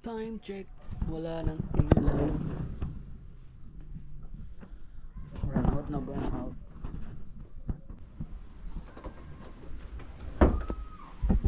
Time check. Wala nang ilaw. Run out na burn out.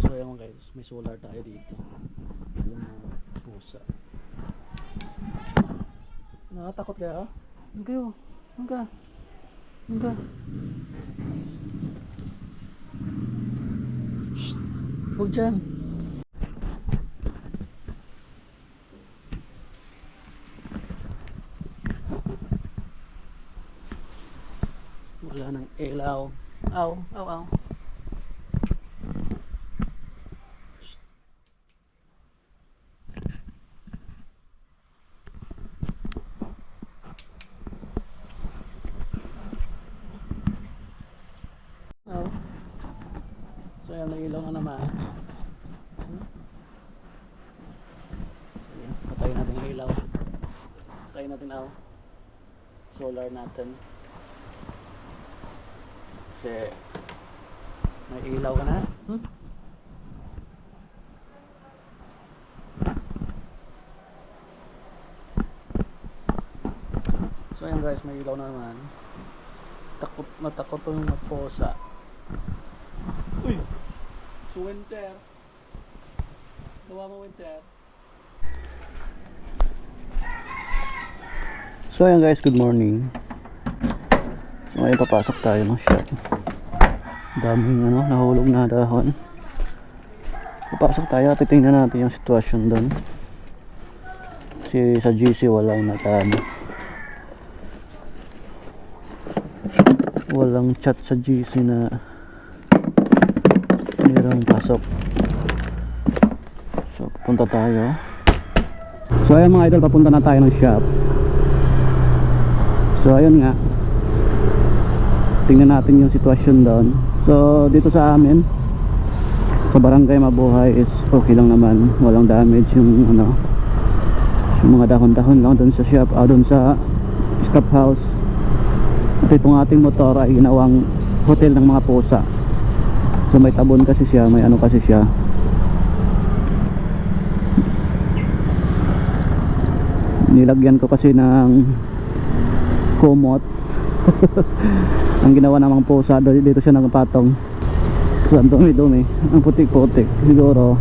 So ayan guys, may solar tayo dito. Yung mga pusa. Nakatakot kaya? Ano kayo? Ano ka? Ano ka? Shhh! Huwag dyan! Wala nang ilaw. Aw, aw, aw. Shhh. Aw. So yan, may ilaw na naman. Ayan, patayin natin yung ilaw. Patayin natin aw. Solar natin. Kasi may ilaw ka na. So ayan guys, may ilaw na naman. Natakot yung magposa. Uy! So winter. Gawa mo winter. So ayan guys, good morning. So ngayon papasok tayo ng shop. Daming nahulog na dahon. Papasok tayo, titingnan natin yung sitwasyon doon. Kasi sa GC walang walang chat sa GC na mayroong pasok. So pupunta tayo. So ayan mga idol, papunta na tayo ng shop. So ayun nga, tingnan natin yung sitwasyon doon. So dito sa amin sa barangay Mabuhay is okay lang naman, walang damage yung yung mga dahon-dahon lang doon sa shop, doon sa staff house. At itong ating motor ay ginawang hotel ng mga pusa. So may tabon kasi siya, may kasi siya. Nilagyan ko kasi ng kumot. Ang ginawa namang pusa dito siya nagpatong. So ang dumi-dumi, ang putik-putik. Siguro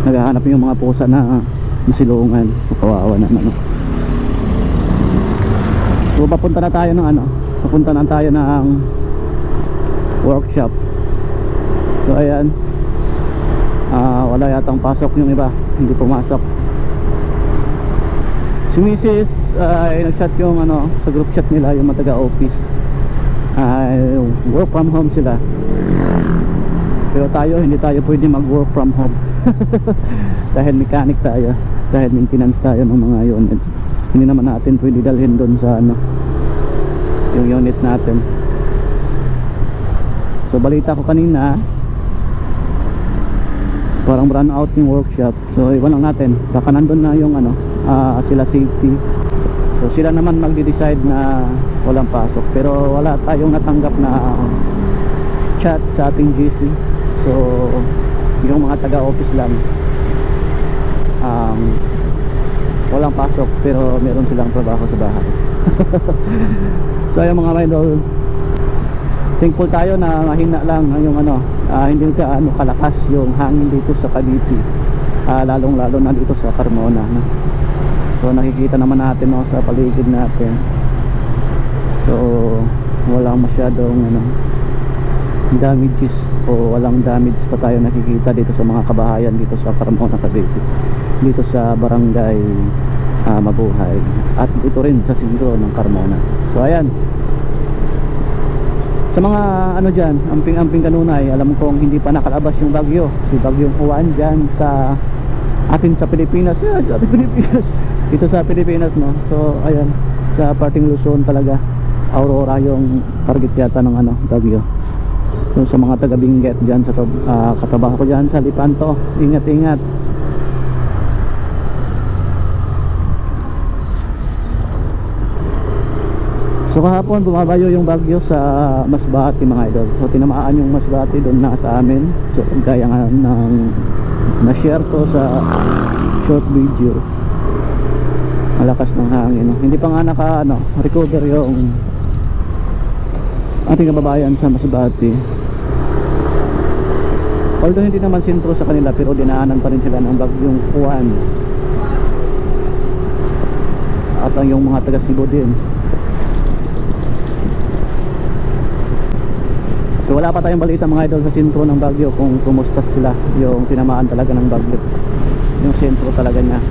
naghahanap yung mga pusa na masilungan. So kawawa naman. So papunta na tayo ng papunta na tayo ng workshop. So ayan, wala yatang pasok yung iba, hindi pumasok. Si Mrs. ay nag-chat yung sa group chat nila, yung mga taga-office, work from home sila. Pero tayo, hindi tayo pwede mag-work from home. Dahil mechanic tayo, dahil maintenance tayo ng mga unit. Hindi naman natin pwede dalhin doon sa yung unit natin. So balita ko kanina, parang run out yung workshop. So iwan lang natin, baka nandun na yung sila safety. So sila naman magde-decide na walang pasok. Pero wala tayong natanggap na chat sa ating GC. So yung mga taga-office lang, walang pasok pero meron silang trabaho sa bahay. So yung mga idol, thankful tayo na mahina lang yung hindi kalakas yung hangin dito sa Cavite, lalong lalo na dito sa Carmona. So nakikita naman natin sa paligid natin. So walang masyadong damages o walang damage pa tayo nakikita dito sa mga kabahayan dito sa Carmona, Cavite, dito sa barangay Mabuhay at dito rin sa sentro ng Carmona. So ayan, sa mga dyan, amping-amping kanunay, alam kong hindi pa nakalabas yung bagyo, si bagyong Juan dyan sa atin sa Pilipinas. Dito sa Pilipinas, no. So ayan, sa parting Luzon talaga, Aurora yung target yata ng bagyo. So sa mga taga Benguet dyan, sa katrabaho ko dyan sa Lipanto, ingat-ingat. So kahapon bumabayo yung bagyo sa Masbate mga idol. So tinamaan yung Masbate doon na sa amin. So gaya nga ng na-share ko sa short video. malakas ng hangin, no? Hindi pa nga recover yung ating kababayan sa Masbate. Although hindi naman sentro sa kanila, pero dinaanan pa rin sila ng bagyong Juan at ang yung mga taga Cebu din. So, wala pa tayong balita mga idol sa sentro ng bagyo kung kumusta sila, yung tinamaan talaga ng bagyo, yung sentro talaga niya.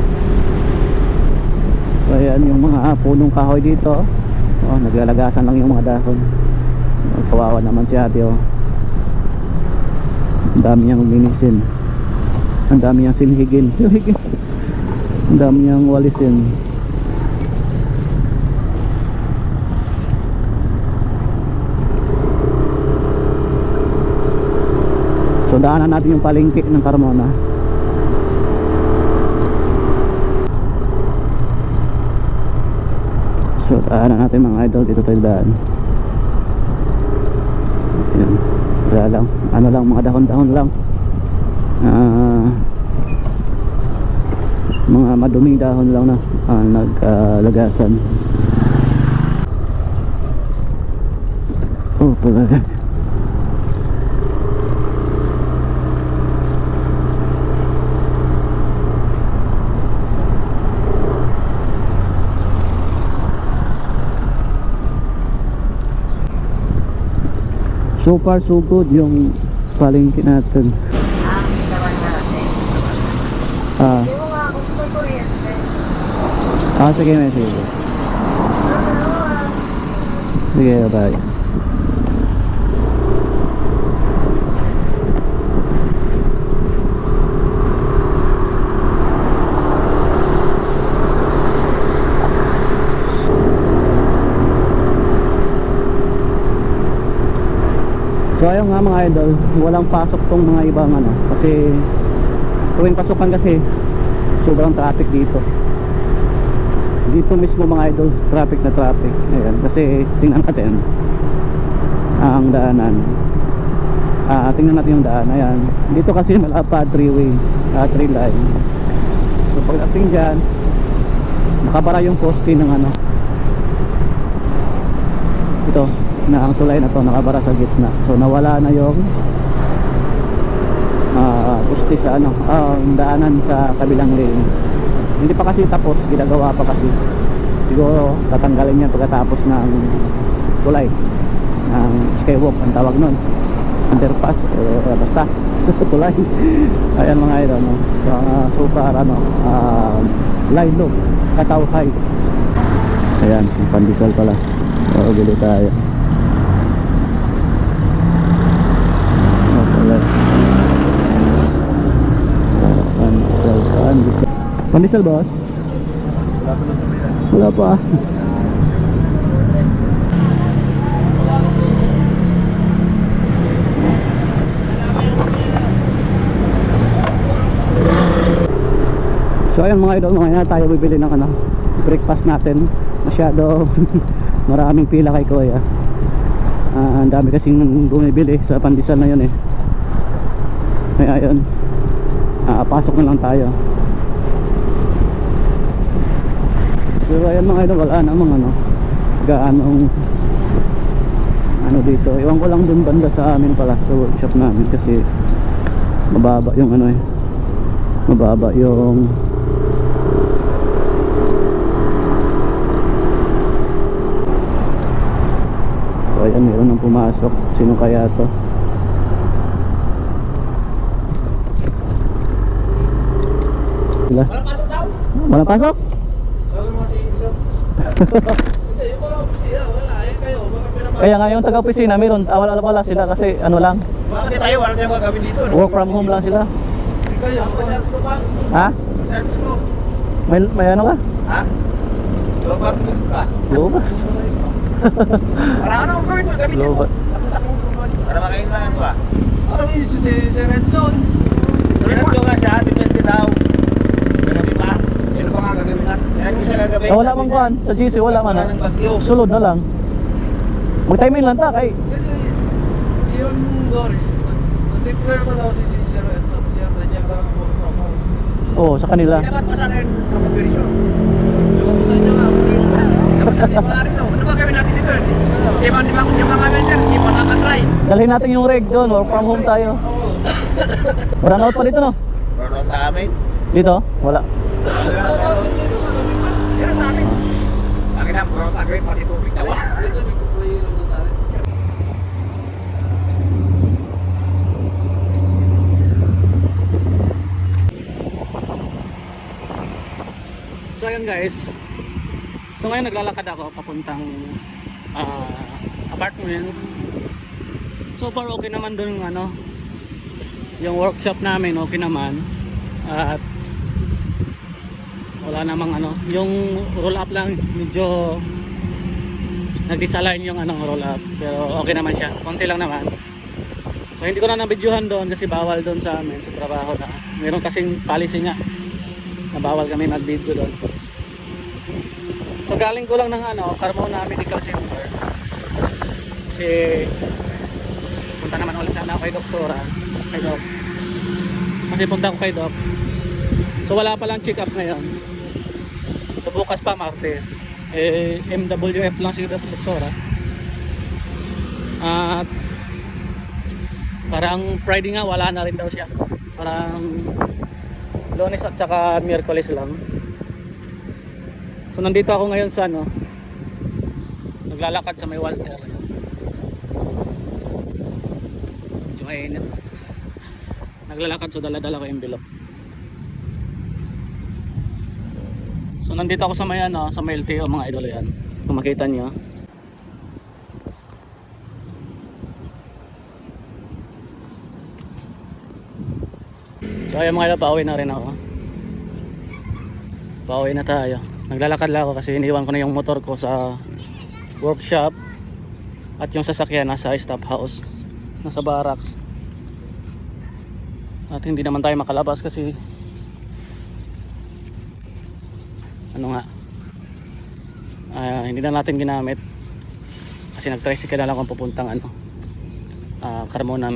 So ayan yung mga punong kahoy dito. Oh, naglalagasan lang yung mga dahon. Kawawa naman si ate, oh. Ang dami niyang linisin, ang dami niyang sinhigin, ang dami niyang walisin. So daanan natin yung palengke ng Carmona. So daanan natin mga idol, dito tayo daan. Ayan. Wala lang, ano lang, mga dahon-dahon lang, mga maduming dahon lang na nagkalagasan. Oh, pala. So far so good yung palengke natin. Sige, may sige. Sige, bye. So ayun nga mga idol, walang pasok tong mga ibang kasi tuwing pasukan kasi sobrang traffic dito mismo mga idol, traffic na traffic. Ayan, kasi tingnan natin ang daanan, tingnan natin yung daan. Ayan, dito kasi malapad 3-way, 3 line. So pagdating dyan, nakabara yung poste ng ito na ang tulay na to, nakabara sa gitna. So nawala na yung poste sa daanan sa kabilang lane. Hindi pa kasi tapos, ginagawa pa kasi. Siguro tatanggalin niya pagkatapos ng tulay, ng skywalk ang tawag nun, underpass, basta tulay. Ayan mga idol, no? So far line loop, Katawhay. Ayan, pandesal pala. So bili tayo. Pandesal boss? Wala pa. So ayun mga idol, ngayon na tayo bibili ng breakfast natin. Masyado maraming pila kay Kuya. Ang dami kasing bumibili sa pandesal na yun eh. Kaya ayun, pasok na lang tayo. Pero ayan mga idol, wala namang gaanong dito. Iwan ko lang dun banda sa amin pala, sa workshop namin, kasi mababa yung mababa yung so ayan, meron nang pumasok. Sino kaya to? Wala pasok daw? Wala pasok? Kaya nga yung taga-opisina meron, wala sila kasi lang. Bakit tayo? Wala tayong gagawin dito. Work from home lang sila. Ha? May ka? Ha? Lobat ka? Lobat? Para ano ang gawin mo? Lobat. Para makain lang ba? Anong isi si Redson? Redson nga siya, depende daw. Gagawin pa? Ano ba nga gagawin na? Ano siya gagawin? Wala mang kuhan, sa GC wala man. Sulod na lang. Mag-timing lang ta kay. Kasi si yung Doris, nag-declare ko daw si Sir Edson, siya na niya lang mo. Oo, sa kanila. Dapat pa sana yung promotion. Ano ba gawin natin dito? Di ba kami dyan? Di ba nakatry? Dalhin natin yung rig doon, work from home tayo. Burn out pa dito no? Burnout sa amin. Dito? Wala. Pero sa amin. Ang ina, burnout agad pati tubig na ba? Ito, may kukuhay lang doon sa atin. So ayun guys. So ngayon naglalakad ako papuntang apartment. So far okay naman doon yung ano, yung workshop namin okay naman. At wala namang ano, yung roll up lang medyo nag-disalign yung ano roll up, pero okay naman siya, konti lang naman. So hindi ko na nabidyohan doon kasi bawal doon sa amin sa trabaho na. Meron kasing policy nga na bawal kami mag-video doon. So galing ko lang ng ano, Carmona Medical Center. Kasi punta naman ulit sana ako kay doktora, kay Doc. Kasi punta ko kay Doc. So wala pa lang check up ngayon. So bukas pa Martes. MWF lang si doktora. At parang Friday nga wala na rin daw siya. Parang Lunes at saka Miyerkules lang. So nandito ako ngayon sa ano, naglalakad sa may Walter. Medyo mainit. Naglalakad so dala-dala ko yung envelope. So nandito ako sa may ano, sa may LTO mga idol yan. Kung makita niyo. So ayun mga idol, pauwi na rin ako. Pauwi na tayo. Naglalakad lang ako kasi iniwan ko na yung motor ko sa workshop. At yung sasakyan nasa staff house, nasa barracks. At hindi naman tayo makalabas kasi ano nga, hindi na natin ginamit kasi nag-tricycle na lang kung pupuntang ano, Carmona